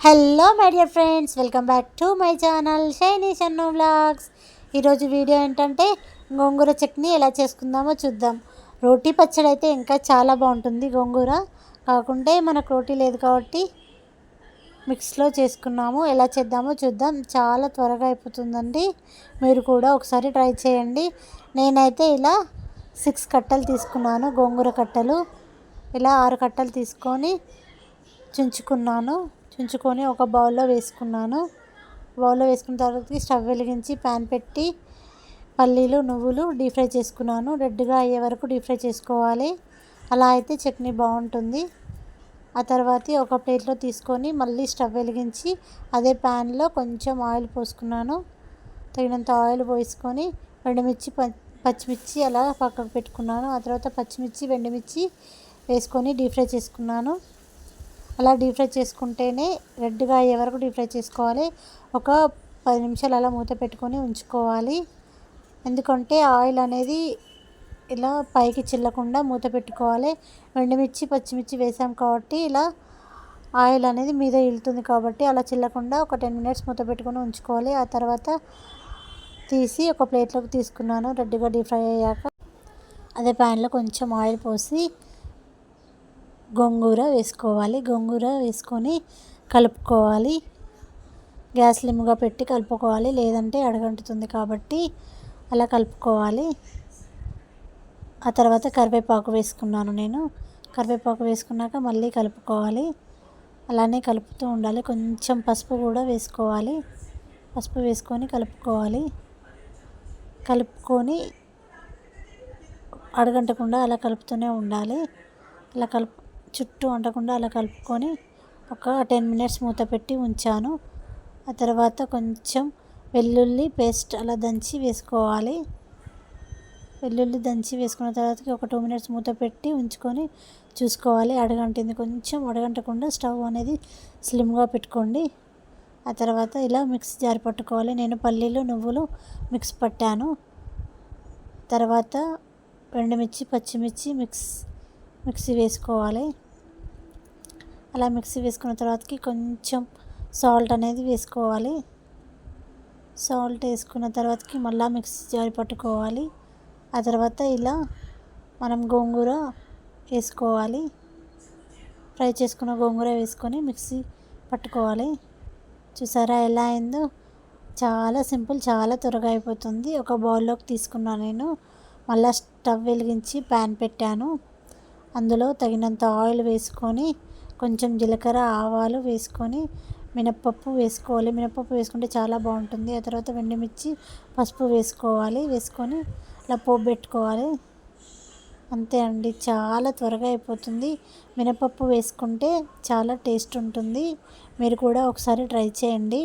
Hello my dear friends, welcome back to my channel shiny Shannu vlogs. ఈరోజు video ఏంటంటే గోంగూర చట్నీ ఎలా చేసుకుందామో చూద్దాం. రోటీ పచ్చడి అయితే ఇంకా చాలా బాగుంటుంది. గోంగూర కాకుంటే మనకు రోటీ లేదు కాబట్టి మిక్స్లో చేసుకున్నాము. ఎలా చేద్దామో చూద్దాం. చాలా త్వరగా అయిపోతుందండి. మీరు కూడా ఒకసారి ట్రై చేయండి. నేనైతే ఇలా 6 కట్టలు తీసుకున్నాను. గోంగూర కట్టలు ఇలా 6 కట్టలు తీసుకొని చుంచుకొని ఒక బౌల్లో వేసుకున్నాను. బౌల్లో వేసుకున్న తర్వాత స్టవ్ వెలిగించి ప్యాన్ పెట్టి పల్లీలు నువ్వులు డీప్ ఫ్రై చేసుకున్నాను. రెడ్గా అయ్యే వరకు డీప్ ఫ్రై చేసుకోవాలి. అలా అయితే చట్నీ బాగుంటుంది. ఆ తర్వాత ఒక ప్లేట్లో తీసుకొని మళ్ళీ స్టవ్ వెలిగించి అదే ప్యాన్లో కొంచెం ఆయిల్ పోసుకున్నాను. తగినంత ఆయిల్ పోసుకొని ఎండుమిర్చి పచ్చిమిర్చి అలా పక్కకు పెట్టుకున్నాను. ఆ తర్వాత పచ్చిమిర్చి ఎండుమిర్చి వేసుకొని డీప్ ఫ్రై చేసుకున్నాను. అలా డీప్ ఫ్రై చేసుకుంటేనే రెడ్గా అయ్యే వరకు డీప్ ఫ్రై చేసుకోవాలి. ఒక 10 నిమిషాలు అలా మూత పెట్టుకొని ఉంచుకోవాలి. ఎందుకంటే ఆయిల్ అనేది ఇలా పైకి చిల్లకుండా మూత పెట్టుకోవాలి. ఎండుమిర్చి పచ్చిమిర్చి వేసాం కాబట్టి ఇలా ఆయిల్ అనేది మీద ఇలుతుంది కాబట్టి అలా చిల్లకుండా ఒక 10 మినిట్స్ మూత పెట్టుకొని ఉంచుకోవాలి. ఆ తర్వాత తీసి ఒక ప్లేట్లోకి తీసుకున్నాను. రెడ్గా డీప్ ఫ్రై అయ్యాక అదే ప్యాన్లో కొంచెం ఆయిల్ పోసి గోంగూర వేసుకొని కలుపుకోవాలి. గ్యాస్ లిమ్గా పెట్టి కలుపుకోవాలి, లేదంటే అడగంటుతుంది కాబట్టి అలా కలుపుకోవాలి. ఆ తర్వాత కరివేపాకు వేసుకున్నాను. కరివేపాకు వేసుకున్నాక మళ్ళీ కలుపుకోవాలి. అలానే కలుపుతూ ఉండాలి. కొంచెం పసుపు కూడా వేసుకోవాలి. పసుపు వేసుకొని కలుపుకొని అడగంటకుండా అలా కలుపుతూనే ఉండాలి. అలా చుట్టూ అంటకుండా అలా కలుపుకొని ఒక 10 మినిట్స్ మూత పెట్టి ఉంచాను. ఆ తర్వాత కొంచెం వెల్లుల్లి పేస్ట్ అలా దంచి వేసుకోవాలి. వెల్లుల్లి దంచి వేసుకున్న తర్వాత ఒక 2 మినిట్స్ మూత పెట్టి ఉంచుకొని చూసుకోవాలి. అడగంటింది, కొంచెం అడగంటకుండా స్టవ్ అనేది స్లిమ్గా పెట్టుకోండి. ఆ తర్వాత ఇలా మిక్స్ జారి పట్టుకోవాలి. నేను పల్లీలు నువ్వులు మిక్స్ పట్టాను. తర్వాత ఎండుమిర్చి పచ్చిమిర్చి మిక్సీ వేసుకోవాలి. అలా మిక్సీ వేసుకున్న తర్వాతకి కొంచెం సాల్ట్ అనేది వేసుకోవాలి. సాల్ట్ వేసుకున్న తర్వాతకి మళ్ళీ మిక్సీ జారి పట్టుకోవాలి. ఆ తర్వాత ఇలా మనం గోంగూర వేసుకోవాలి. ఫ్రై చేసుకున్న గోంగూర వేసుకొని మిక్సీ పట్టుకోవాలి. చూసారా ఎలా అయిందో? చాలా సింపుల్, చాలా త్వరగా అయిపోతుంది. ఒక బౌల్లోకి తీసుకున్నాను నేను. మళ్ళీ స్టవ్ వెలిగించి ప్యాన్ పెట్టాను. అందులో తగినంత ఆయిల్ వేసుకొని కొంచెం జీలకర్ర ఆవాలు వేసుకొని మినప్పప్పు వేసుకోవాలి. మినప్పప్పు వేసుకుంటే చాలా బాగుంటుంది. ఆ తర్వాత ఎండుమిర్చి పసుపు వేసుకొని ఇలా పోపు పెట్టుకోవాలి. అంతే అండి, చాలా త్వరగా అయిపోతుంది. మినపప్పు వేసుకుంటే చాలా టేస్ట్ ఉంటుంది. మీరు కూడా ఒకసారి ట్రై చేయండి.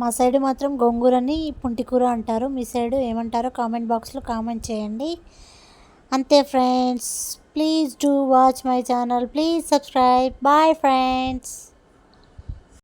మా సైడ్ మాత్రం గోంగూరని పుంటికూర అంటారు. మీ సైడ్ ఏమంటారో కామెంట్ బాక్స్లో కామెంట్ చేయండి. అంతే friends, please do watch my channel. Please subscribe. Bye friends.